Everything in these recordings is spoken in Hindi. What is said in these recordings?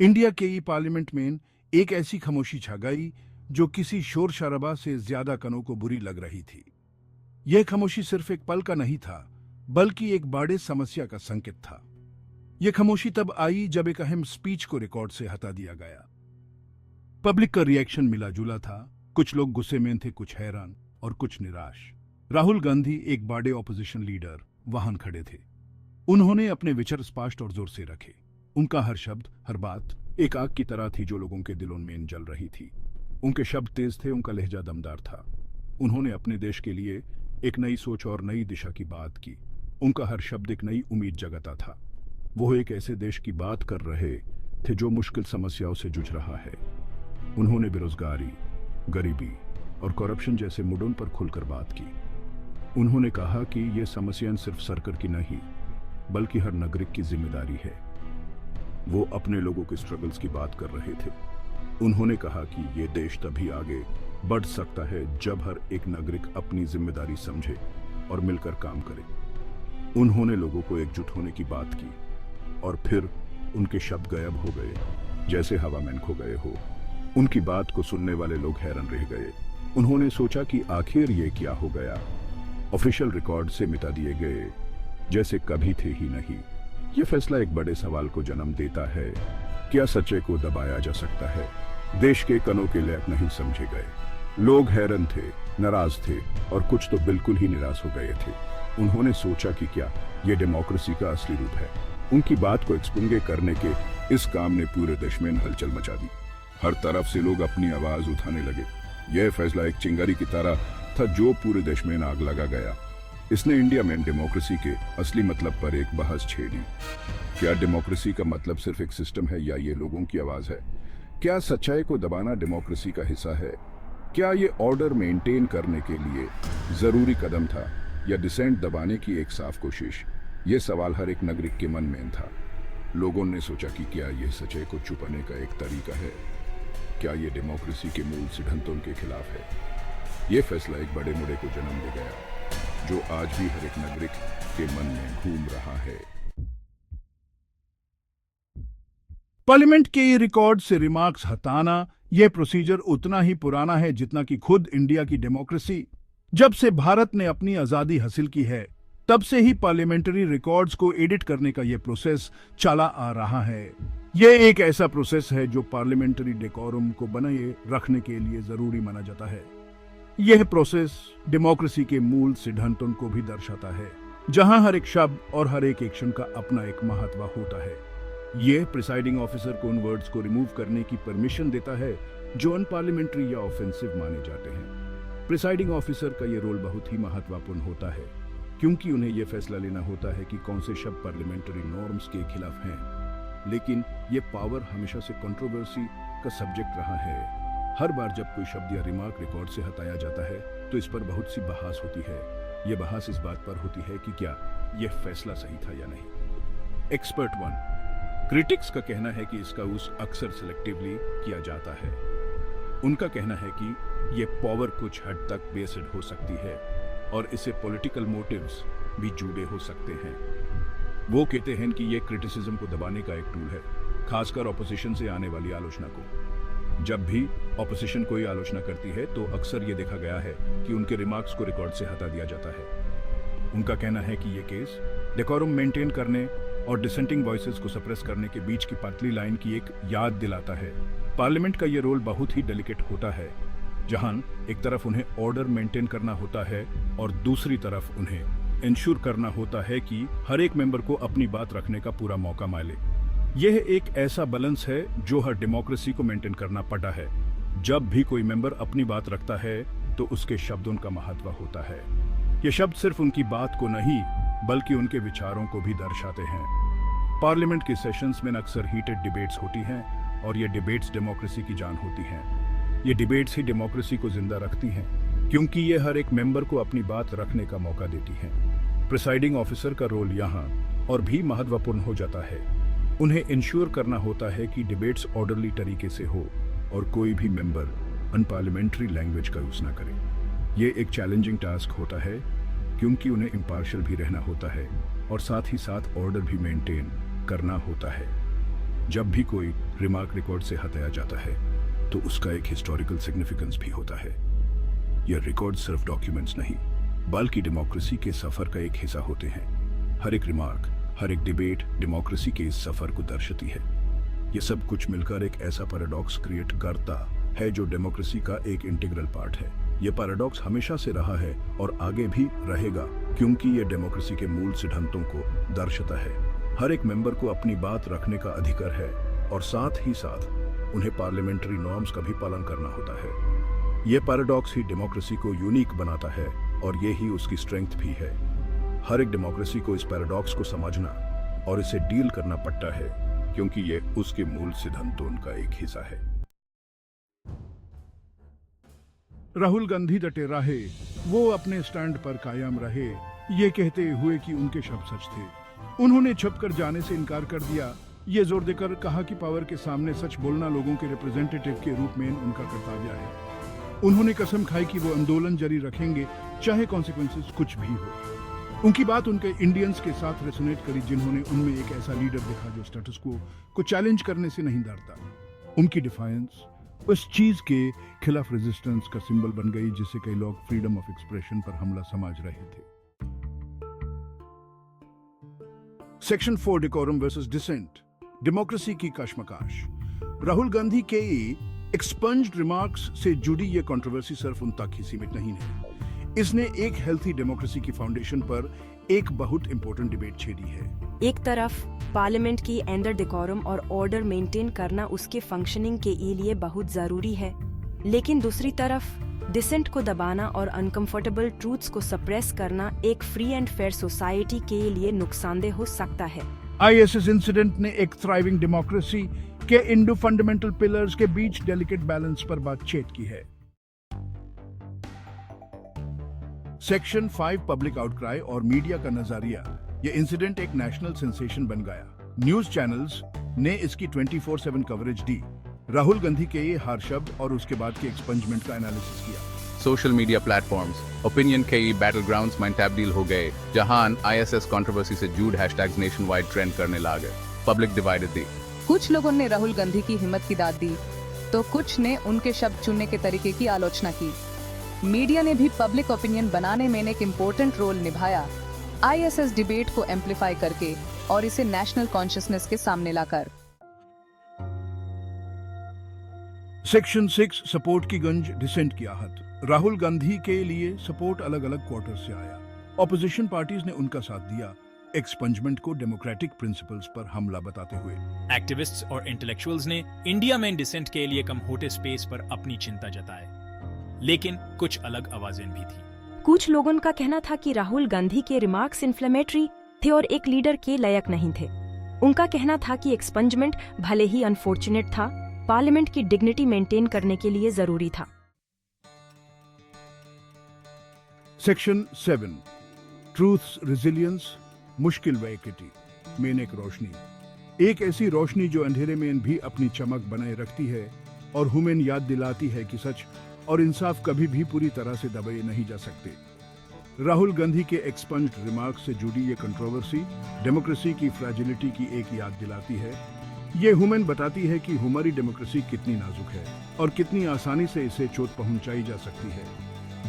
इंडिया के ई पार्लियामेंट में एक ऐसी खामोशी छा गई जो किसी शोर शराबा से ज्यादा कानों को बुरी लग रही थी। यह खामोशी सिर्फ एक पल का नहीं था, बल्कि एक बड़े समस्या का संकेत था। यह खामोशी तब आई जब एक अहम स्पीच को रिकॉर्ड से हटा दिया गया। पब्लिक का रिएक्शन मिला जुला था। कुछ लोग गुस्से में थे, कुछ हैरान और कुछ निराश। राहुल गांधी, एक बड़े ऑपोजिशन लीडर, वहां खड़े थे। उन्होंने अपने विचार स्पष्ट और जोर से रखे। उनका हर शब्द, हर बात एक आग की तरह थी जो लोगों के दिलों में जल रही थी। उनके शब्द तेज थे, उनका लहजा दमदार था। उन्होंने अपने देश के लिए एक नई सोच और नई दिशा की बात की। उनका हर शब्द एक नई उम्मीद जगाता था। वो एक ऐसे देश की बात कर रहे थे जो मुश्किल समस्याओं से जूझ रहा है। उन्होंने बेरोजगारी, गरीबी और करप्शन जैसे मुद्दों पर खुलकर बात की। उन्होंने कहा कि ये समस्याएं सिर्फ सरकार की नहीं, बल्कि हर नागरिक की जिम्मेदारी है। वो अपने लोगों के स्ट्रगल्स की बात कर रहे थे। उन्होंने कहा कि ये देश तभी आगे बढ़ सकता है जब हर एक नागरिक अपनी जिम्मेदारी समझे और मिलकर काम करे। उन्होंने लोगों को एकजुट होने की बात की और फिर उनके शब्द गायब हो गए, जैसे हवा में खो गए हो। उनकी बात को सुनने वाले लोग हैरान रह गए। उन्होंने सोचा कि आखिर ये क्या हो गया। ऑफिशियल रिकॉर्ड से मिटा दिए गए, जैसे कभी थे ही नहीं। यह फैसला एक बड़े सवाल को जन्म देता है, क्या सच्चाई को दबाया जा सकता है? देश के कानों के लायक नहीं समझे गए। लोग हैरान थे, नाराज थे और कुछ तो बिल्कुल ही निराश हो गए थे। उन्होंने सोचा कि क्या यह डेमोक्रेसी का असली रूप है? उनकी बात को एक्सपुंगे करने के इस काम ने पूरे देश में हलचल मचा दी। हर तरफ से लोग अपनी आवाज उठाने लगे। यह फैसला एक चिंगारी की तरह था जो पूरे देश में आग लगा गया। इसने इंडिया में डेमोक्रेसी के असली मतलब पर एक बहस छेड़ी। क्या डेमोक्रेसी का मतलब सिर्फ एक सिस्टम है या ये लोगों की आवाज है? क्या सच्चाई को दबाना डेमोक्रेसी का हिस्सा है? क्या ये ऑर्डर मेंटेन करने के लिए जरूरी कदम था या डिसेंट दबाने की एक साफ कोशिश? ये सवाल हर एक नागरिक के मन में था। लोगों ने सोचा कि क्या यह सच्चाई को छुपाने का एक तरीका है? क्या ये डेमोक्रेसी के मूल सिद्धांतों के खिलाफ है? यह फैसला एक बड़े मुद्दे को जन्म दे गया, जो आज भी हर एक नागरिक के मन में घूम रहा है। पार्लियामेंट के ये रिकॉर्ड से रिमार्क्स हटाना, यह प्रोसीजर उतना ही पुराना है जितना कि खुद इंडिया की डेमोक्रेसी। जब से भारत ने अपनी आजादी हासिल की है, तब से ही पार्लियामेंट्री रिकॉर्ड्स को एडिट करने का यह प्रोसेस चला आ रहा है। यह एक ऐसा प्रोसेस है जो पार्लियामेंट्री डेकोरम को बनाए रखने के लिए जरूरी माना जाता है। यह प्रोसेस डेमोक्रेसी के मूल सिद्धांतों को भी दर्शाता है, जहां हर एक शब्द और हर एक एक्शन का अपना एक महत्व होता है। यह प्रिसाइडिंग ऑफिसर को उन वर्ड्स को रिमूव करने की परमिशन देता है जो अनपार्लियामेंट्री या ऑफेंसिव माने जाते हैं। प्रिसाइडिंग ऑफिसर का यह रोल बहुत ही महत्वपूर्ण होता है, क्योंकि उन्हें यह फैसला लेना होता है कि कौन से शब्द पार्लियामेंट्री नॉर्म्स के खिलाफ हैं। लेकिन यह पावर हमेशा से कंट्रोवर्सी का सब्जेक्ट रहा है। हर बार जब कोई शब्द या रिमार्क रिकॉर्ड से हटाया जाता है तो इस पर बहुत सी बहस होती है। यह बहस इस बात पर होती है कि क्या यह फैसला सही था या नहीं। एक्सपर्ट वन, क्रिटिक्स का कहना है कि इसका यूज अक्सर सिलेक्टिवली किया जाता है। उनका कहना है कि यह पावर कुछ हद तक बेस्ड हो सकती है और इससे पॉलिटिकल मोटिव्स भी जुड़े हो सकते हैं। वो कहते हैं कि यह क्रिटिसिज्म को दबाने का एक टूल है, खासकर ऑपोजिशन से आने वाली आलोचना को। जब भी ऑपोजिशन कोई आलोचना करती है तो अक्सर यह देखा गया है कि उनके रिमार्क्स को रिकॉर्ड से हटा दिया जाता है। उनका कहना है कि यह केस डेकोरम मेंटेन करने और डिसेंटिंग वॉइसेस को सप्रेस करने के बीच की पतली लाइन की एक याद दिलाता है। पार्लियामेंट का यह रोल बहुत ही डेलिकेट होता है, जहां एक तरफ उन्हें ऑर्डर मेंटेन करना होता है और दूसरी तरफ उन्हें इंश्योर करना होता है कि हर एक मेंबर को अपनी बात रखने का पूरा मौका मिले। यह एक ऐसा बैलेंस है जो हर डेमोक्रेसी को मेंटेन करना पड़ा है। जब भी कोई मेंबर अपनी बात रखता है तो उसके शब्दों का महत्व होता है। ये शब्द सिर्फ उनकी बात को नहीं, बल्कि उनके विचारों को भी दर्शाते हैं। पार्लियामेंट के सेशंस में अक्सर हीटेड डिबेट्स होती हैं और ये डिबेट्स डेमोक्रेसी की जान होती हैं। ये डिबेट्स ही डेमोक्रेसी को जिंदा रखती हैं, क्योंकि ये हर एक मेंबर को अपनी बात रखने का मौका देती हैं। प्रिसाइडिंग ऑफिसर का रोल यहाँ और भी महत्वपूर्ण हो जाता है। उन्हें इंश्योर करना होता है कि डिबेट्स ऑर्डरली तरीके से हो और कोई भी मेंबर अनपार्लियामेंट्री लैंग्वेज का यूज ना करे। ये एक चैलेंजिंग टास्क होता है, क्योंकि उन्हें इम्पार्शियल भी रहना होता है और साथ ही साथ ऑर्डर भी मेंटेन करना होता है। जब भी कोई रिमार्क रिकॉर्ड से हटाया जाता है तो उसका एक हिस्टोरिकल सिग्निफिकेंस भी होता है। यह रिकॉर्ड सिर्फ डॉक्यूमेंट्स नहीं बल्कि डेमोक्रेसी के सफर का एक हिस्सा होते हैं। हर एक रिमार्क, हर एक डिबेट डेमोक्रेसी के इस सफर को दर्शाती है। यह सब कुछ मिलकर एक ऐसा पैराडॉक्स क्रिएट करता है जो डेमोक्रेसी का एक इंटीग्रल पार्ट है। यह पैराडॉक्स हमेशा से रहा है और आगे भी रहेगा क्योंकि यह डेमोक्रेसी के मूल सिद्धांतों को दर्शाता है। हर एक मेंबर को अपनी बात रखने का अधिकार है और साथ ही साथ उन्हें पार्लियामेंट्री नॉर्म्स का भी पालन करना होता है। यह पैराडॉक्स ही डेमोक्रेसी को यूनिक बनाता है और ये ही उसकी स्ट्रेंथ भी है। हर एक डेमोक्रेसी को इस पैराडॉक्स को समझना और इसे डील करना पड़ता है क्योंकि ये उसके मूल सिद्धांतों का एक हिस्सा है। राहुल गांधी डटे रहे, वो अपने स्टैंड पर कायम रहे, ये कहते हुए कि उनके शब्द सच थे। उन्होंने छुपकर जाने से इनकार कर दिया, ये जोर देकर कहा कि पावर के सामने सच बोलना लोगों के रिप्रेजेंटेटिव के रूप में उनका कर्तव्य है। उन्होंने कसम खाई कि वो आंदोलन जारी रखेंगे चाहे कॉन्सिक्वेंसेस कुछ भी हो। उनकी बात उनके इंडियंस के साथ रेसोनेट करी जिन्होंने उनमें एक ऐसा लीडर देखा जो स्टेटस को चैलेंज करने से नहीं डरता। उनकी डिफायंस उस चीज के खिलाफ रेजिस्टेंस का सिंबल बन गई जिसे कई लोग फ्रीडम ऑफ एक्सप्रेशन पर हमला समझ रहे थे। Section 4 decorum versus dissent, democracy की कशमकश। राहुल गांधी के एक्सपंज्ड रिमार्क्स से जुड़ी यह कंट्रोवर्सी सिर्फ उन तक ही सीमित नहीं है। इसने एक हेल्थी डेमोक्रेसी की फाउंडेशन पर एक बहुत इंपॉर्टेंट डिबेट छेड़ी है। एक तरफ पार्लियामेंट की अंदर डेकोरम और ऑर्डर मेंटेन करना उसके फंक्शनिंग के लिए बहुत जरूरी है, लेकिन दूसरी तरफ डिसेंट को दबाना और अनकंफर्टेबल ट्रूथ्स को सप्रेस करना एक फ्री एंड फेयर सोसाइटी के लिए नुकसानदेह हो सकता है। ISS इंसिडेंट ने एक थ्राइविंग डेमोक्रेसी के इन दो फंडामेंटल पिलर्स के बीच डेलिकेट बैलेंस पर बातचीत की है। सेक्शन 5 पब्लिक आउटक्राई और मीडिया का नजरिया। यह इंसिडेंट एक नेशनल सेंसेशन बन गया। न्यूज चैनल्स ने इसकी 24/7 कवरेज दी। राहुल गांधी के ये हार शब्द और उसके बाद के एक्सपंजमेंट का एनालिसिस किया। सोशल मीडिया प्लेटफॉर्म्स ओपिनियन के बैटल ग्राउंड्स में तब्दील हो गए, जहां ISS कंट्रोवर्सी से जुड़ हैशटैग्स नेशन वाइड ट्रेंड करने लगे। पब्लिक डिवाइडेड थी। कुछ लोगों ने राहुल गांधी की हिम्मत की दाद दी तो कुछ ने उनके शब्द चुनने के तरीके की आलोचना की। मीडिया ने भी पब्लिक ओपिनियन बनाने में एक इम्पोर्टेंट रोल निभाया, ISS डिबेट को एम्पलीफाई करके और इसे नेशनल कॉन्शियसनेस के सामने लाकर। सेक्शन 6 सपोर्ट की गंज, डिसेंट की आहट। राहुल गांधी के लिए सपोर्ट अलग अलग क्वार्टर से आया। ऑपोजिशन पार्टीज ने उनका साथ दिया, एक्सपंजमेंट को डेमोक्रेटिक प्रिंसिपल्स पर हमला बताते हुए। एक्टिविस्ट्स और इंटेलेक्चुअल्स ने इंडिया में डिसेंट के लिए कम होते स्पेस पर अपनी चिंता जताए, लेकिन कुछ अलग आवाजें भी थी। कुछ लोगों का कहना था कि राहुल गांधी के रिमार्क्स इन्फ्लेमेटरी थे और एक लीडर के लायक नहीं थे। उनका कहना था कि एक्सपंजमेंट भले ही अनफॉर्चुनेट था, पार्लियामेंट की डिग्निटी मेंटेन करने के लिए जरूरी था। सेक्शन 7 ट्रूथ्स रेजिलियंस, मुश्किल व इक्विटी में एक रोशनी। एक ऐसी रोशनी जो अंधेरे में भी अपनी चमक बनाए रखती है और हमें याद दिलाती है कि सच और इंसाफ कभी भी पूरी तरह से दबाए नहीं जा सकते। राहुल गांधी के एक्सपंज्ड रिमार्क से जुड़ी ये कंट्रोवर्सी डेमोक्रेसी की फ्रैजिलिटी की एक याद दिलाती है। ये हुमेन बताती है कि हमारी डेमोक्रेसी कितनी नाजुक है और कितनी आसानी से इसे चोट पहुंचाई जा सकती है।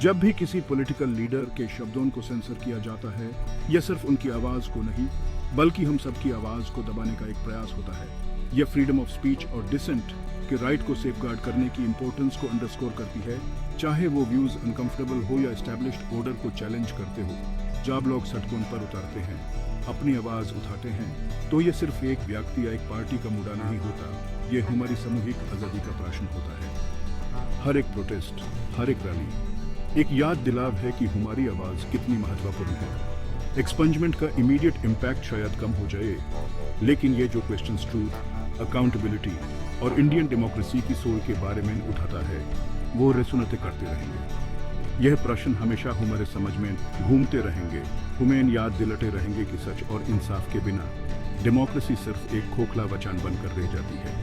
जब भी किसी पॉलिटिकल लीडर के शब्दों को सेंसर किया जाता है, यह सिर्फ उनकी आवाज को नहीं बल्कि हम सबकी आवाज को दबाने का एक प्रयास होता है। यह फ्रीडम ऑफ स्पीच और डिसेंट के राइट को सेफगार्ड करने की इंपॉर्टेंस को अंडरस्कोर करती है, चाहे वो व्यूज अनकंफर्टेबल हो या एस्टैब्लिश्ड ऑर्डर को चैलेंज करते हो। जब लोग सड़कों पर उतरते हैं, अपनी आवाज उठाते हैं, तो ये सिर्फ एक व्यक्ति या एक पार्टी का मुद्दा नहीं होता, ये हमारी सामूहिक आजादी का प्रश्न होता है। हर एक प्रोटेस्ट, हर एक रैली एक याद दिलाव है कि हमारी आवाज कितनी महत्वपूर्ण है। एक्सपंजमेंट का इमीडिएट इम्पैक्ट शायद कम हो जाए, लेकिन ये जो क्वेश्चंस ट्रूथ, अकाउंटेबिलिटी और इंडियन डेमोक्रेसी की सोल के बारे में उठाता है, वो रेसोनेट करते रहेंगे। यह प्रश्न हमेशा हमारे समझ में घूमते रहेंगे। हमें याद दिलाते रहेंगे कि सच और इंसाफ के बिना डेमोक्रेसी सिर्फ एक खोखला वचन बनकर रह जाती है।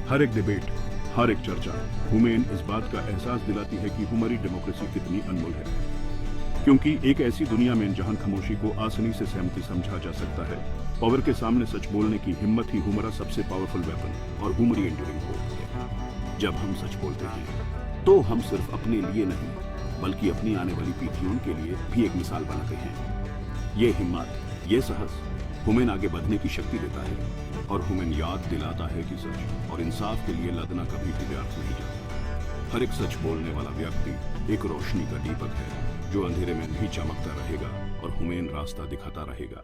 हर एक डिबेट, हर एक चर्चा हमें इस बात का एहसास दिलाती है कि हमारी डेमोक्रेसी कितनी अनमोल है। क्योंकि एक ऐसी दुनिया में जहां खामोशी को आसानी से सहमति समझा जा सकता है, पावर के सामने सच बोलने की हिम्मत ही हमारा सबसे पावरफुल वेपन और ह्यूमरी एंड्यूरिंग होती है। जब हम सच बोलते हैं तो हम सिर्फ अपने लिए नहीं बल्कि अपनी आने वाली पीढ़ियों के लिए भी एक मिसाल बनाते हैं। ये हिम्मत, ये साहस हमें आगे बढ़ने की शक्ति देता है और हमें याद दिलाता है कि सच और इंसाफ के लिए लड़ना कभी भी व्यर्थ नहीं जाता। हर एक सच बोलने वाला व्यक्ति एक रोशनी का दीपक है जो अंधेरे में भी चमकता रहेगा और हमें रास्ता दिखाता रहेगा।